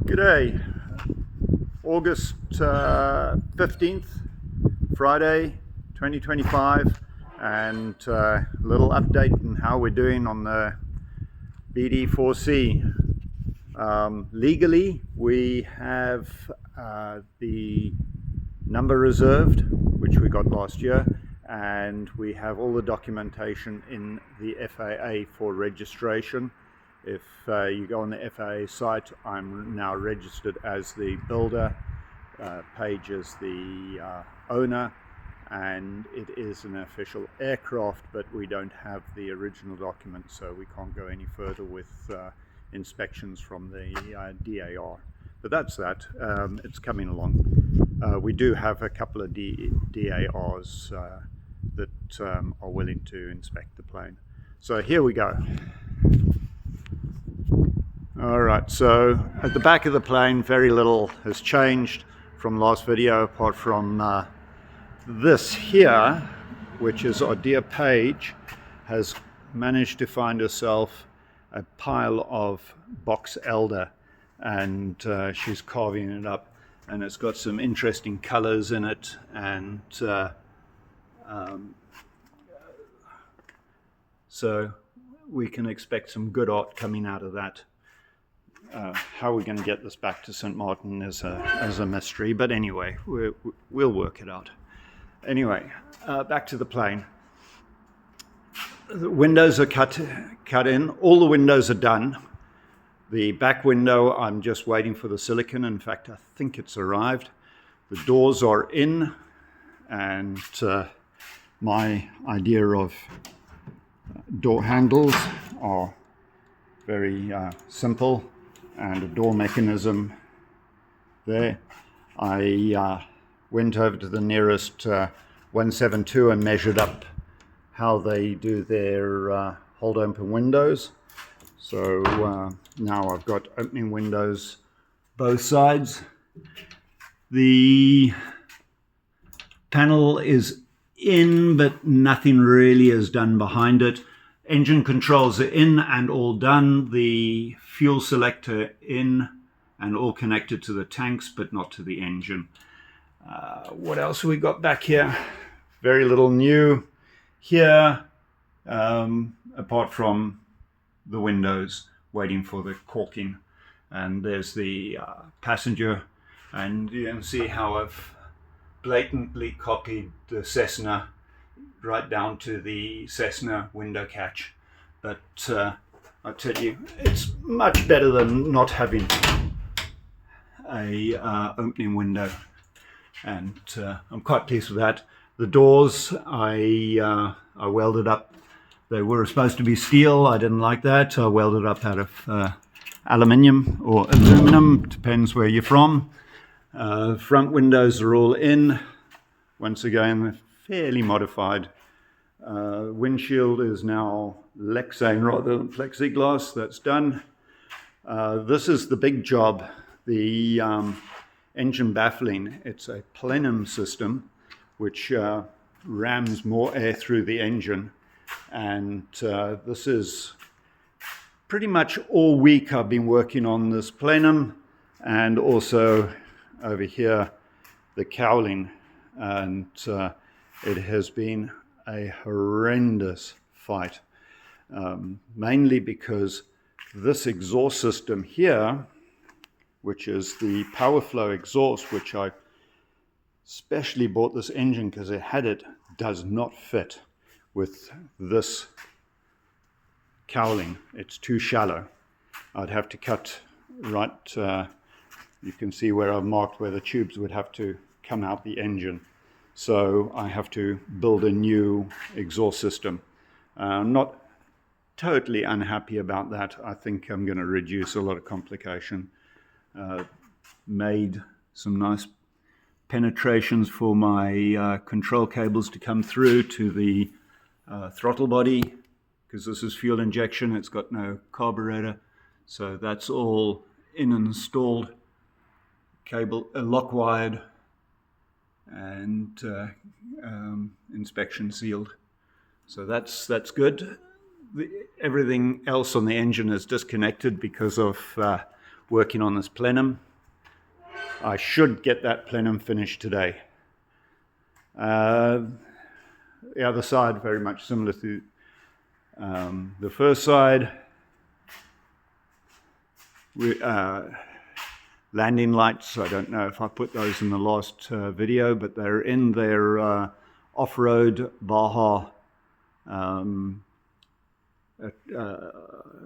G'day, August 15th, Friday 2025, and a little update on how we're doing on the BEDE4-C. Legally, we have the number reserved, which we got last year, and we have all the documentation in the FAA for registration. If you go on the FAA site, I'm now registered as the builder, Paige is the owner, and it is an official aircraft, but we don't have the original documents, so we can't go any further with inspections from the DAR. But that's that. It's coming along. We do have a couple of DARs that are willing to inspect the plane. So here we go. Alright, so at the back of the plane, very little has changed from last video, apart from this here, which is our dear Paige has managed to find herself a pile of box elder, and she's carving it up, and it's got some interesting colors in it, and so we can expect some good art coming out of that. How we're going to get this back to St. Martin is a mystery, but anyway, we'll work it out. Anyway, back to the plane. The windows are cut in. All the windows are done. The back window, I'm just waiting for the silicon. In fact, I think it's arrived. The doors are in, and my idea of door handles are very simple, and a door mechanism there. I went over to the nearest 172 and measured up how they do their hold open windows. So now I've got opening windows both sides. The panel is in, but nothing really is done behind it. Engine controls are in and all done. The fuel selector in and all connected to the tanks, but not to the engine. What else we got back here? Very little new here, apart from the windows waiting for the caulking. And there's the passenger, and you can see how I've blatantly copied the Cessna right down to the Cessna window catch. But I tell you, it's much better than not having a opening window, and I'm quite pleased with that. The doors, I welded up. They were supposed to be steel. I didn't like that. I welded up out of aluminium or aluminum, depends where you're from. Front windows are all in. Once again, fairly modified. Windshield is now Lexane rather than plexiglass. That's done. This is the big job, the engine baffling. It's a Plenum system which rams more air through the engine, and this is pretty much all week I've been working on this Plenum, and also over here the cowling, and it has been a horrendous fight, mainly because this exhaust system here, which is the power flow exhaust, which I specially bought this engine because it had it, does not fit with this cowling. It's too shallow. I'd have to cut right, you can see where I've marked where the tubes would have to come out the engine. So I have to build a new exhaust system. I'm not totally unhappy about that. I think I'm going to reduce a lot of complication. Made some nice penetrations for my control cables to come through to the throttle body, because this is fuel injection. It's got no carburetor, so that's all in and installed. Cable lock wired, and inspection sealed. So that's good. Everything else on the engine is disconnected because of working on this plenum. I should get that plenum finished today. The other side, very much similar to the first side. Landing lights, I don't know if I put those in the last video, but they're in their off-road Baja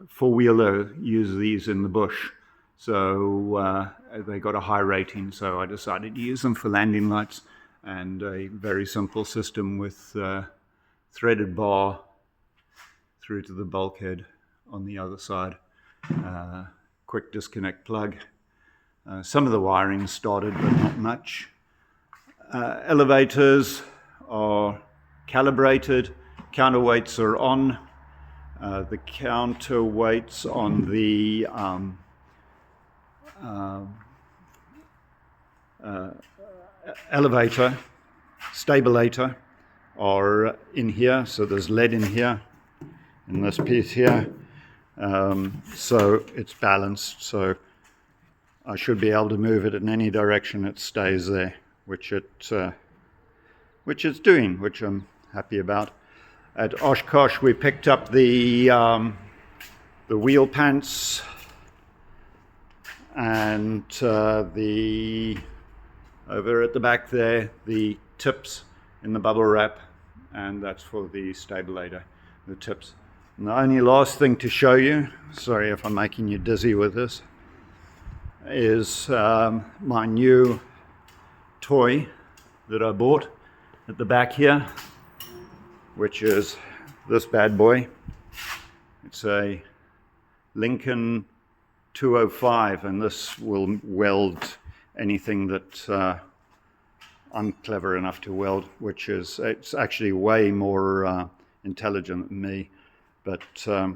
four-wheeler. Use these in the bush, so they got a high rating, so I decided to use them for landing lights. And a very simple system with threaded bar through to the bulkhead on the other side. Quick disconnect plug. Some of the wiring started, but not much. Elevators are calibrated. Counterweights are on. The counterweights on the elevator, stabilator, are in here. So there's lead in here, in this piece here. So it's balanced. So I should be able to move it in any direction. It stays there, which it's doing, which I'm happy about. At Oshkosh, we picked up the wheel pants and over at the back there, the tips in the bubble wrap, and that's for the stabilator, the tips. And the only last thing to show you, sorry if I'm making you dizzy with this, is my new toy that I bought at the back here, which is this bad boy. It's a Lincoln 205, and this will weld anything that I'm clever enough to weld, it's actually way more intelligent than me, but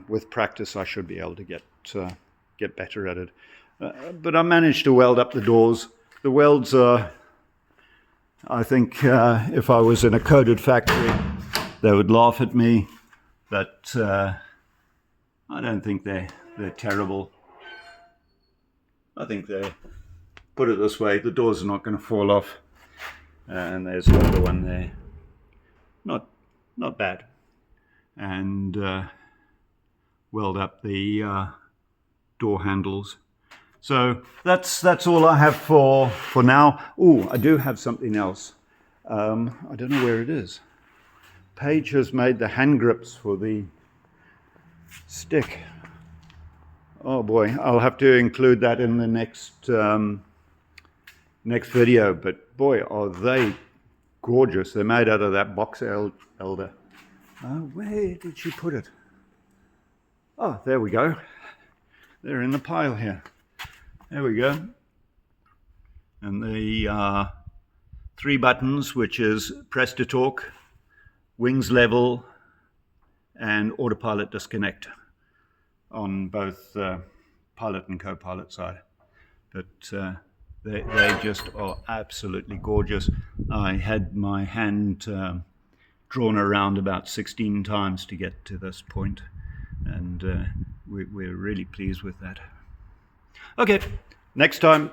with practice I should be able to get better at it. But I managed to weld up the doors. The welds are, I think if I was in a coated factory, they would laugh at me, but I don't think they're terrible. I think put it this way, the doors are not going to fall off. And there's another one there. Not bad. And weld up the door handles. So that's all I have for now. Oh, I do have something else. I don't know where it is. Paige has made the hand grips for the stick. Oh boy, I'll have to include that in the next video. But boy, are they gorgeous. They're made out of that box elder. Where did she put it? Oh, there we go. They're in the pile here. There we go. And the 3 buttons, which is press to talk, wings level, and autopilot disconnect on both pilot and co-pilot side. But they just are absolutely gorgeous. I had my hand drawn around about 16 times to get to this point, and we're really pleased with that. Okay, next time.